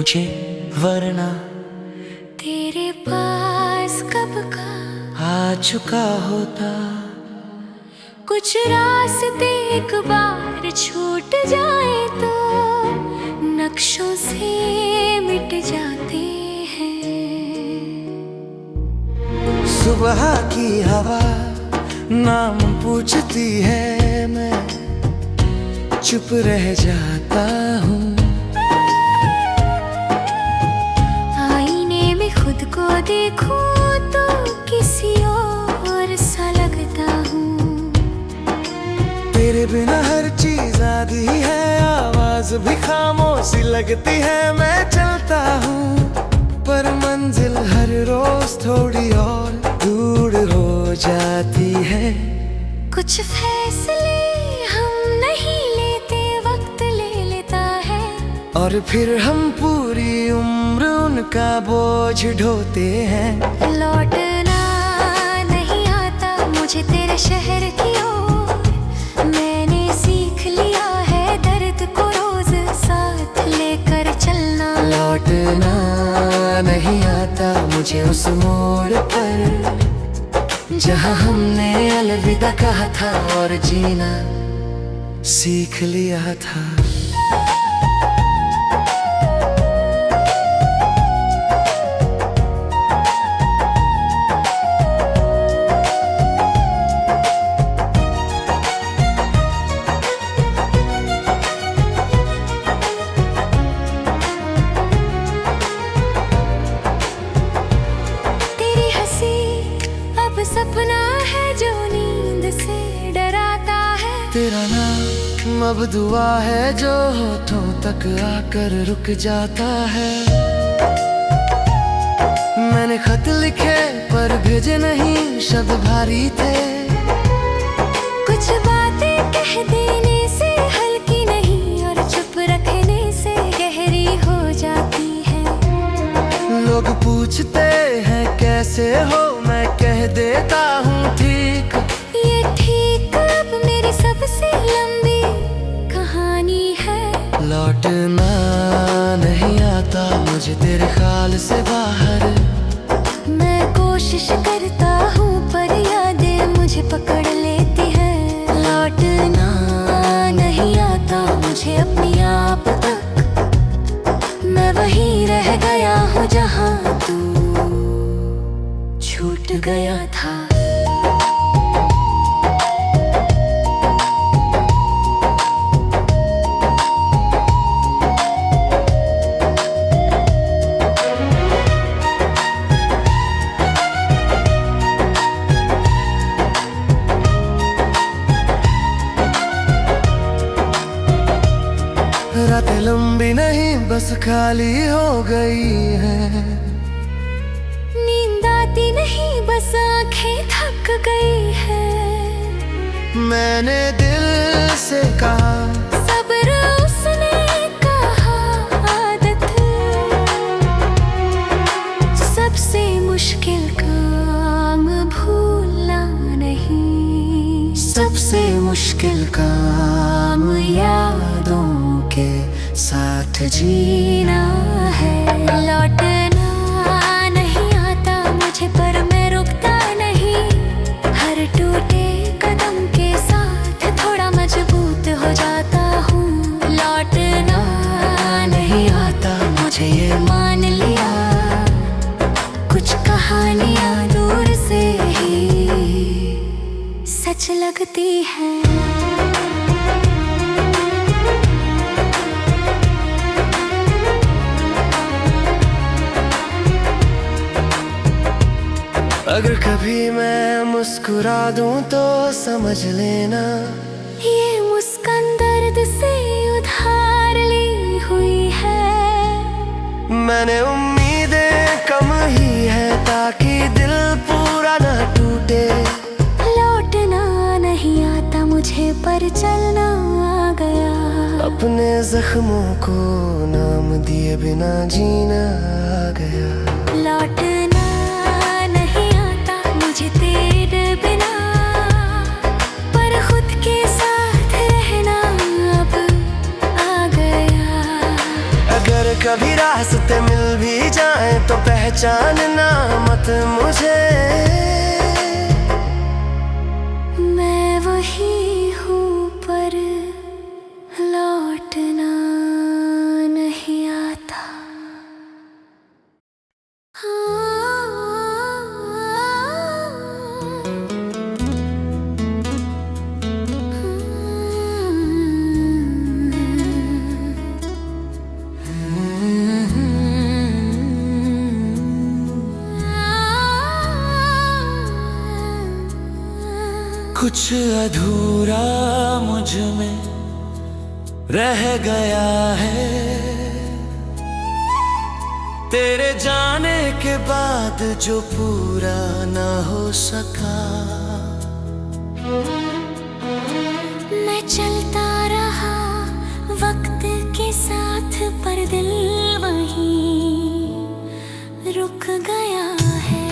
मुझे, वरना तेरे पास कब का आ चुका होता। कुछ रास्ते एक बार छूट जाए तो नक्शों से मिट जाते हैं। सुबह की हवा नाम पूछती है, मैं चुप रह जाता हूँ। आईने में खुद को देखूं तो किसी और सा लगता हूँ। तेरे बिना हर चीज आधी है, आवाज भी खामोशी लगती है। मैं चलता हूँ पर मंजिल हर रोज थोड़ी और दूर हो जाती है। कुछ फैसले हम नहीं लेते, वक्त ले लेता है। और फिर हम पूरी उम्र उनका बोझ ढोते हैं। लौटना नहीं आता मुझे तेरे शहर की ओर। मैंने सीख लिया है दर्द को रोज साथ लेकर चलना। लौटना नहीं आता मुझे उस मोड़ पर जहाँ हमने अलविदा कहा था और जीना सीख लिया था। सपना है जो नींद से डराता है। तेरा नाम अब दुआ है जो होठों तक आकर रुक जाता है। मैंने खत लिखे पर भेजे नहीं, शब्द भारी थे। कुछ बातें कह देने से हल्की नहीं और चुप रखने से गहरी हो जाती है। लोग पूछते हैं कैसे हो, मैं कह देता हूँ ठीक। ये ठीक अब मेरी सबसे लंबी कहानी है। लौटना नहीं आता मुझे तेरे ख्याल से बाहर। मैं कोशिश करता हूँ पर यादें मुझे पकड़ लेती हैं। लौटना नहीं आता मुझे अपनी आप तक। मैं वहीं रह गया हूँ जहाँ तू छूट गया था। रातें लंबी नहीं बस खाली हो गई है। नींद आती नहीं बस आंखें थक गई है। मैंने दिल से कहा सब्र उसने कहा आदत। सबसे मुश्किल काम भूलना नहीं। सबसे मुश्किल काम यादों के साथ जीना है। लौटना नहीं आता मुझे पर मैं रुकता नहीं। हर टूटे कदम के साथ थोड़ा मजबूत हो जाता हूँ। लौटना नहीं आता मुझे ये मान लिया। कुछ कहानियाँ दूर से ही सच लगती हैं। अगर कभी मैं मुस्कुरा दूं तो समझ लेना ये मुस्कान दर्द से उधार ली हुई है। मैंने उम्मीदें कम ही है ताकि दिल पूरा ना टूटे। लौटना नहीं आता मुझे पर चलना आ गया। अपने जख्मों को नाम दिए बिना जीना आ गया। लौटना नहीं आता मुझे तेरे बिना पर खुद के साथ रहना अब आ गया। अगर कभी रास्ते पहचानना मत मुझे, मैं वही हूँ पर लौटना नहीं आता। कुछ अधूरा मुझ में रह गया है, तेरे जाने के बाद जो पूरा ना हो सका। मैं चलता रहा वक्त के साथ पर दिल वहीं रुक गया है।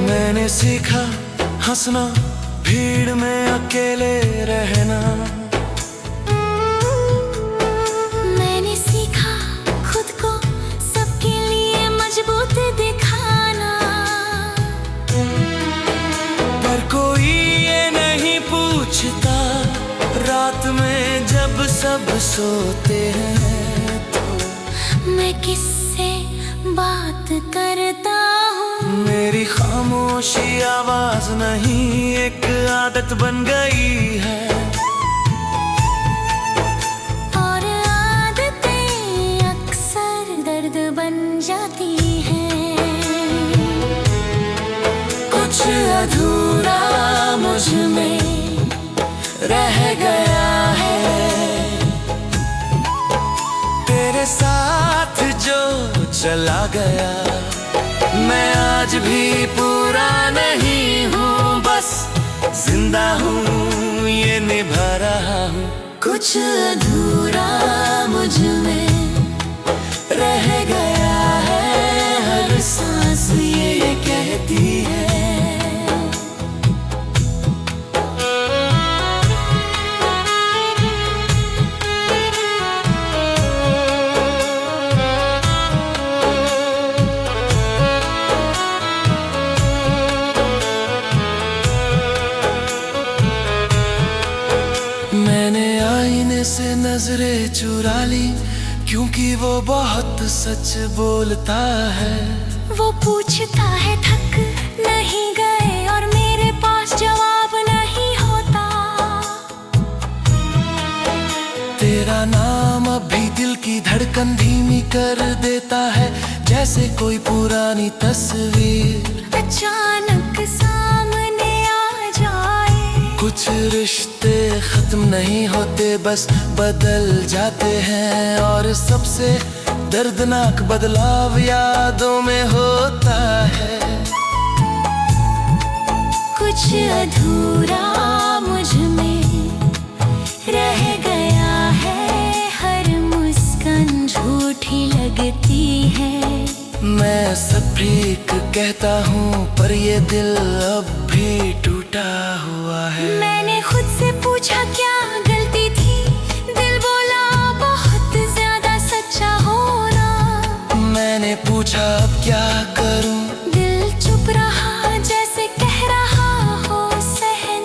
मैंने सीखा हंसना, भीड़ में अकेले रहना। मैंने सीखा खुद को सबके लिए मजबूत दिखाना। पर कोई ये नहीं पूछता रात में जब सब सोते हैं तो मैं किससे बात करता हूँ। मेरी खामोशी आवाज नहीं एक आदत बन गई है। और आदतें अक्सर दर्द बन जाती हैं। कुछ अधूरा मुझ में रह गया है, तेरे साथ जो चला गया। मैं आज भी पूरा नहीं हूँ, बस जिंदा हूँ, ये निभा रहा हूँ। कुछ अधूरा मुझ में रह गया है, हर सांस ये कहती है। मैंने आईने से नजरें चुरा ली, क्योंकि वो बहुत सच बोलता है। वो पूछता है थक नहीं गए और मेरे पास जवाब नहीं होता। तेरा नाम अभी दिल की धड़कन धीमी कर देता है, जैसे कोई पुरानी तस्वीर अचानक सामने आ जाए। कुछ रिश्ते खत्म नहीं होते, बस बदल जाते हैं। और सबसे दर्दनाक बदलाव यादों में होता है। कुछ अधूरा मुझ में रह गया है, हर मुस्कान झूठी लगती है। मैं सब ठीक कहता हूँ, पर ये दिल अब भी टूटा हुआ है। मैंने खुद से पूछा क्या गलती थी, दिल बोला बहुत ज्यादा सच्चा होना। मैंने पूछा अब क्या करूँ, दिल चुप रहा जैसे कह रहा हो सहन।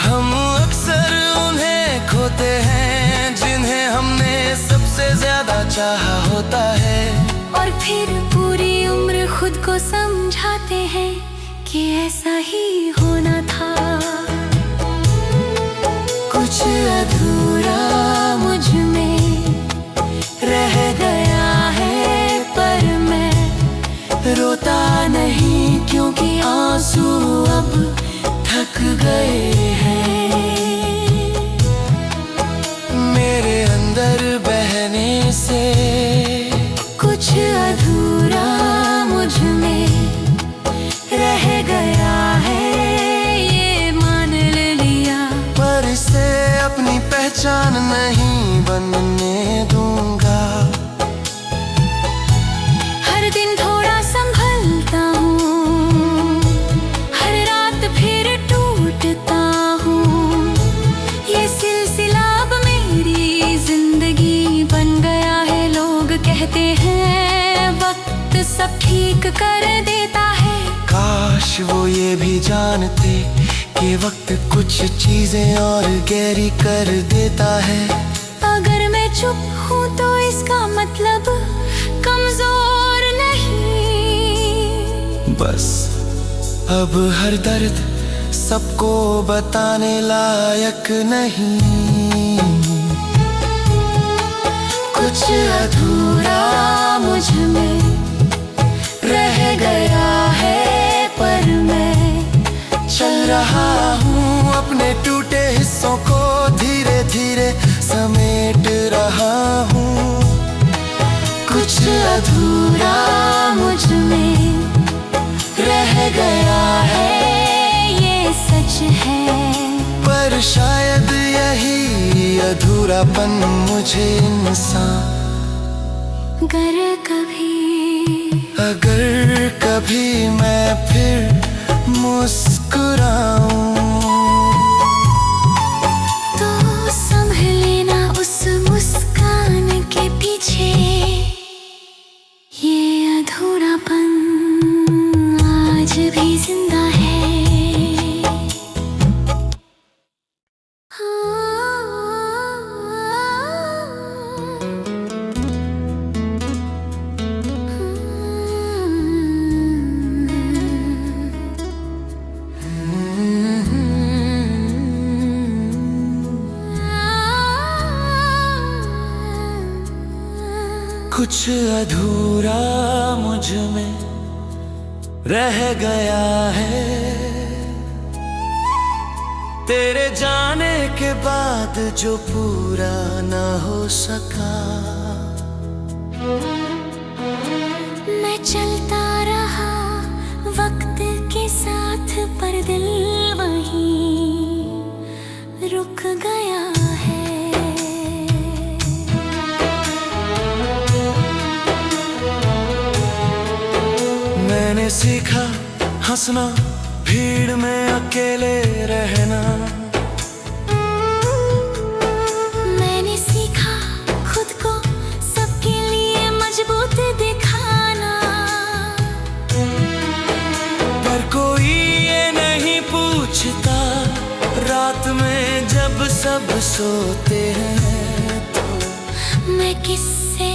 हम अक्सर उन्हें खोते हैं जिन्हें हमने सबसे ज्यादा चाहा होता है। और फिर पूरी उम्र खुद को समझाते हैं कि ऐसा ही होना था। कुछ अधूरा मुझ में रह गया है, पर मैं रोता नहीं, क्योंकि आंसू अब थक गए हैं। मेरे अंदर बहने से कुछ अधूरा मुझ में रह गया है, ये मान लिया। पर इसे अपनी पहचान नहीं बनने दूंगा। हर दिन थोड़ा संभलता हूँ, हर रात फिर टूटता हूँ। सब ठीक कर देता है। काश वो ये भी जानते कि वक्त कुछ चीजें और गहरी कर देता है। अगर मैं चुप हूँ तो इसका मतलब कमजोर नहीं। बस अब हर दर्द सबको बताने लायक नहीं। कुछ अधूरा मुझ में रह गया है, पर मैं चल रहा हूँ अपने टूटे हिस्सों को धीरे धीरे समेट रहा हूँ। कुछ अधूरा मुझ में रह गया है, ये सच है। पर शायद यही अधूरापन मुझे इंसान अगर कभी मैं फिर मुस्कुराऊं तो समझ लेना उस मुस्कान के पीछे ये अधूरापन आज भी जिंदा है। कुछ अधूरा मुझ में रह गया है, तेरे जाने के बाद जो पूरा न हो सका। मैं चलता रहा वक्त के साथ, पर दिल वहीं रुक गया है। मैंने सीखा हंसना, भीड़ में अकेले रहना। मैंने सीखा खुद को सबके लिए मजबूत दिखाना। पर कोई ये नहीं पूछता रात में जब सब सोते हैं तो मैं किससे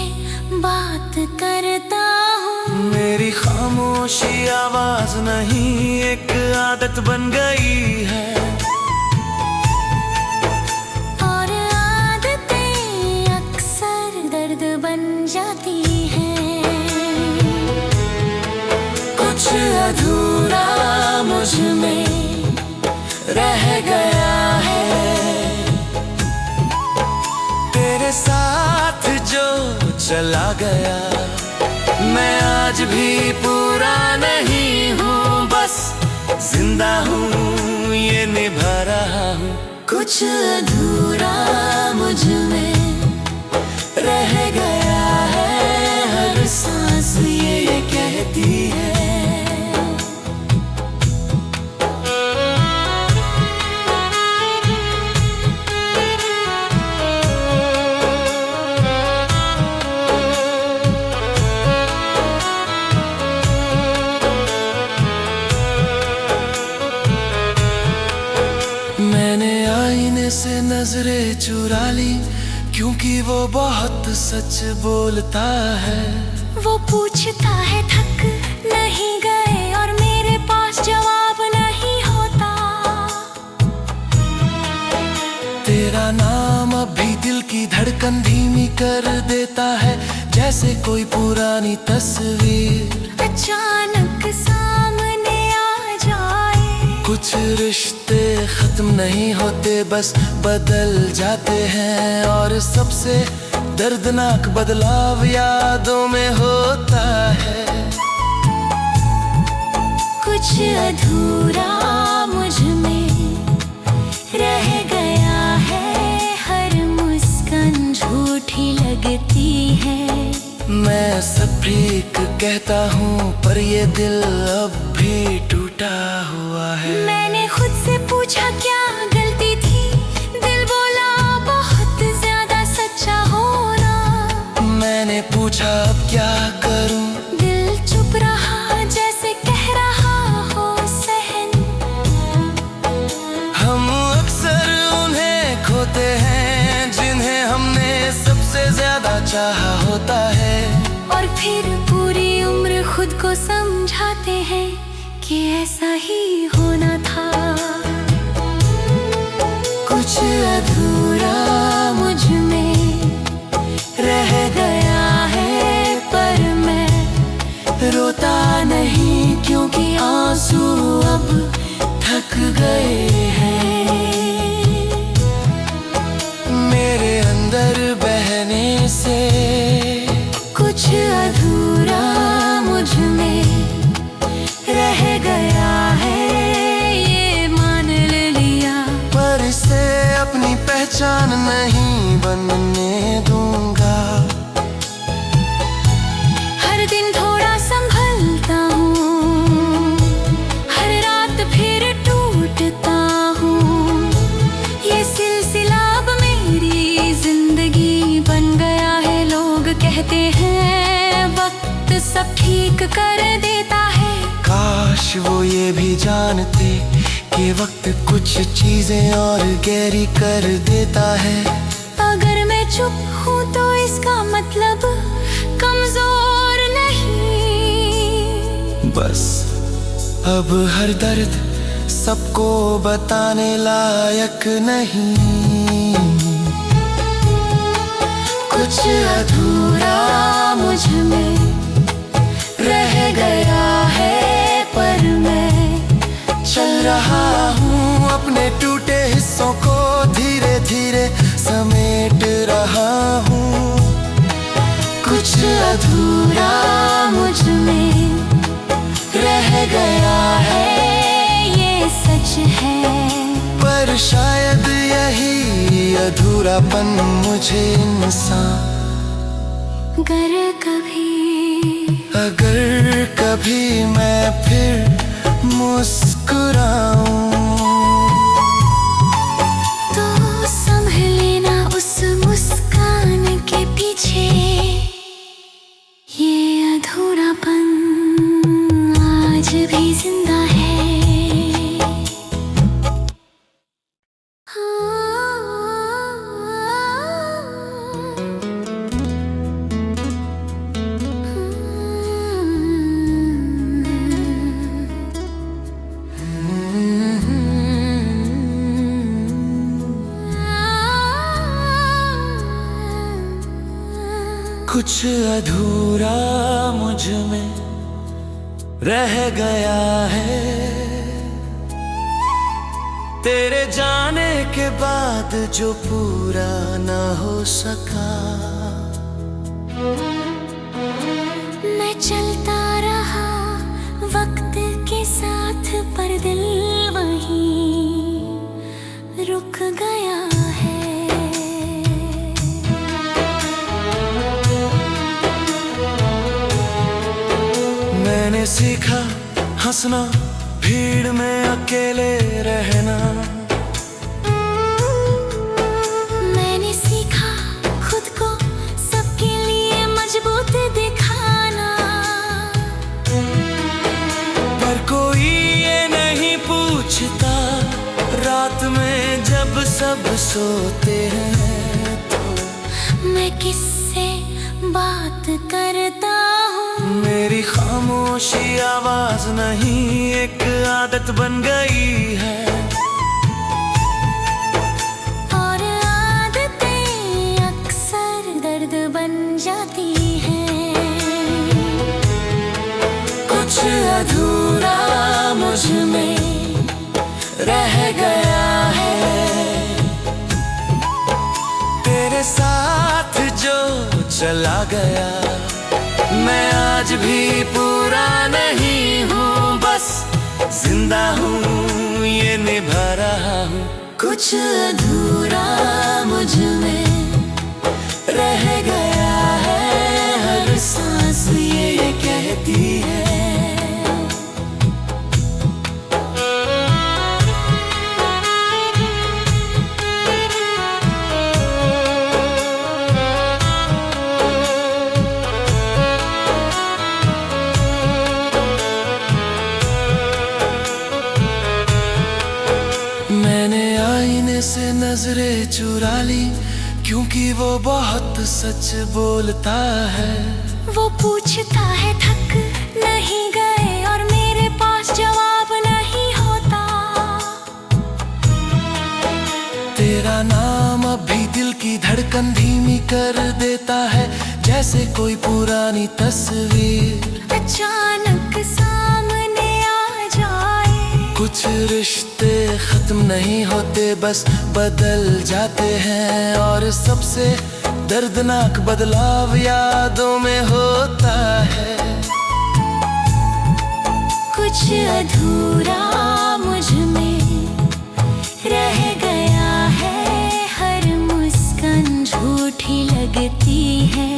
बात करता हूँ। मेरी खामोशी आवाज नहीं, एक आदत बन गई है। और आदतें अक्सर दर्द बन जाती हैं। कुछ अधूरा मुझ में रह गया है, तेरे साथ जो चला गया। मैं आज भी पूरा नहीं हूँ, बस जिंदा हूँ, ये निभा रहा हूँ। कुछ अधूरा मुझ में रह गया है, हर सांस ये कहती है। मैंने आईने से नजरें चुरा ली, क्योंकि वो बहुत सच बोलता है। वो पूछता है थक नहीं गए, और मेरे पास जवाब नहीं होता। तेरा नाम अभी दिल की धड़कन धीमी कर देता है, जैसे कोई पुरानी तस्वीर अचानक सामने आ जाए। कुछ रिश्ते खत्म नहीं होते, बस बदल जाते हैं। और सबसे दर्दनाक बदलाव यादों में होता है। कुछ अधूरा मुझ में रह गया है, हर मुस्कान झूठी लगती है। मैं सब ठीक कहता हूँ, पर ये दिल अब भी टूटा हुआ है। मैंने खुद से पूछा क्या गलती थी, दिल बोला बहुत ज्यादा सच्चा होना। मैंने पूछा अब क्या करूँ, दिल चुप चाहा होता है। और फिर पूरी उम्र खुद को समझाते हैं कि ऐसा ही होना था। कुछ अधूरा मुझ में रह गया है, पर मैं रोता नहीं क्योंकि आंसू अब थक गए हैं। मेरे अंदर बहने से कुछ अधूरा मुझ में रह गया है, ये मान लिया। पर इसे अपनी पहचान नहीं बनने दूंगा। हर दिन थोड़ा संभलता हूँ, हर रात फिर टूटता हूँ। ये सिलसिला अब मेरी जिंदगी बन गया है। लोग कहते हैं वक्त सब ठीक कर देता है। काश वो ये भी जानते कि वक्त कुछ चीजें और गहरी कर देता है। अगर मैं चुप हूँ तो इसका मतलब कमजोर नहीं। बस अब हर दर्द सबको बताने लायक नहीं। कुछ अधूरा मुझ में रह गया है, पर मैं चल रहा हूँ अपने टूटे हिस्सों को धीरे धीरे समेट रहा हूँ। कुछ अधूरा मुझ में रह गया है, ये सच है। पर शायद यही अधूरापन मुझे इंसान अगर कभी मैं फिर मुस्कुराऊं तो समझ लेना उस मुस्कान के पीछे ये अधूरापन आज भी जिंदा है। कुछ अधूरा मुझ में रह गया है, तेरे जाने के बाद जो पूरा न हो सका। मैं चलता रहा वक्त के साथ, पर दिल वहीं रुक गया है। मैंने सीखा हंसना, भीड़ में अकेले रहना। मैंने सीखा खुद को सबके लिए मजबूत दिखाना। पर कोई ये नहीं पूछता रात में जब सब सोते हैं तो मैं किससे बात करता हूँ। मेरी खामोशी आवाज नहीं एक आदत बन गई है। और आदतें अक्सर दर्द बन जाती हैं। कुछ अधूरा मुझ में रह गया है, तेरे साथ जो चला गया। मैं आज भी पूरा नहीं हूँ, बस जिंदा हूँ, ये निभा रहा हूँ। कुछ अधूरा मुझ में रह गया है, हर सांस ये कहती है। मैंने आईने से नजरें चुरा ली क्योंकि वो बहुत बहुत सच बोलता है। वो पूछता है थक नहीं गए और मेरे पास जवाब नहीं होता। तेरा नाम अभी दिल की धड़कन धीमी कर देता है, जैसे कोई पुरानी तस्वीर अचानक सामने आ जाए। कुछ रिश्ते खत्म नहीं होते, बस बदल जाते हैं। और सबसे दर्दनाक बदलाव यादों में होता है। कुछ अधूरा मुझ में रह गया है, हर मुस्कान झूठी लगती है।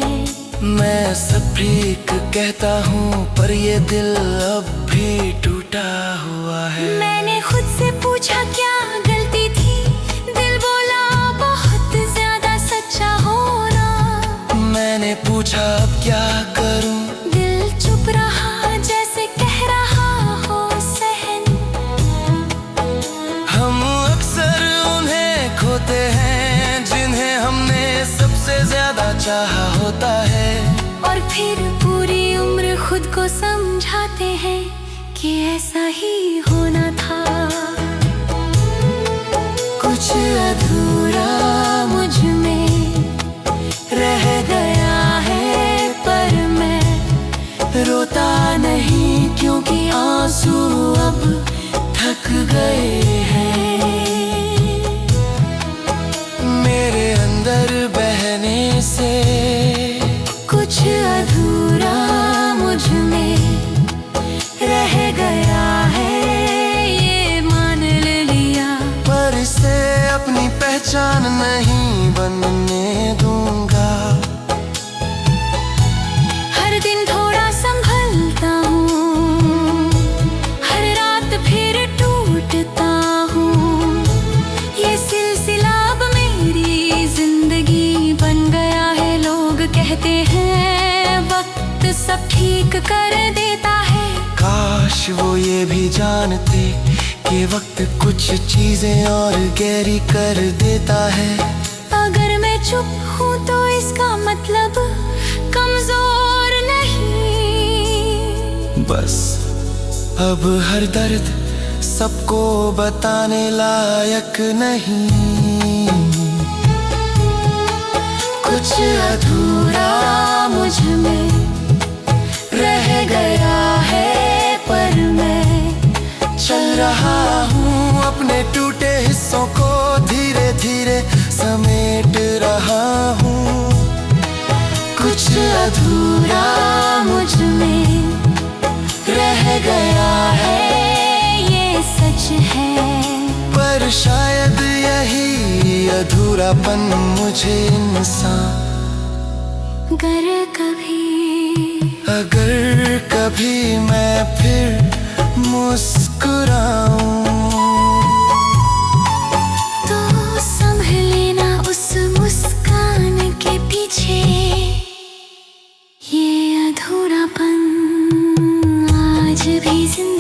मैं सब ठीक कहता हूँ, पर ये दिल अब भी टूटा हुआ है। मैंने खुद से पूछा क्या गलती थी, दिल बोला बहुत ज्यादा सच्चा होना। मैंने पूछा अब क्या करूँ, दिल चुप रहा जैसे कह रहा हो सहन। हम अक्सर उन्हें खोते हैं जिन्हें हमने सबसे ज्यादा चाहा होता है। और फिर पूरी उम्र खुद को समझाते हैं कि ऐसा ही होना था। कुछ अधूरा मुझ में रह गया है, पर मैं रोता नहीं क्योंकि आंसू अब थक गए हैं। मेरे अंदर बहने से कुछ अधूरा मुझ में रह गया है, ये मान लिया। पर इसे अपनी पहचान नहीं बनने दूंगा। हर दिन थोड़ा संभलता हूँ, हर रात फिर टूटता हूँ। ये सिलसिला अब मेरी जिंदगी बन गया है। लोग कहते हैं वक्त सब ठीक कर देता है। काश वो ये भी जानते कि वक्त कुछ चीजें और गहरी कर देता है। अगर मैं चुप हूँ तो इसका मतलब कमजोर नहीं। बस अब हर दर्द सबको बताने लायक नहीं। कुछ अधूरा मुझ में रह गया है, पर मैं चल रहा हूँ अपने टूटे हिस्सों को धीरे धीरे समेट रहा हूँ। कुछ अधूरा मुझ में रह गया है, ये सच है। पर शायद यही अधूरापन मुझे इंसान अगर कभी मैं फिर मुस्कुराऊं तो संभल लेना उस मुस्कान के पीछे ये अधूरापन आज भी जिंदा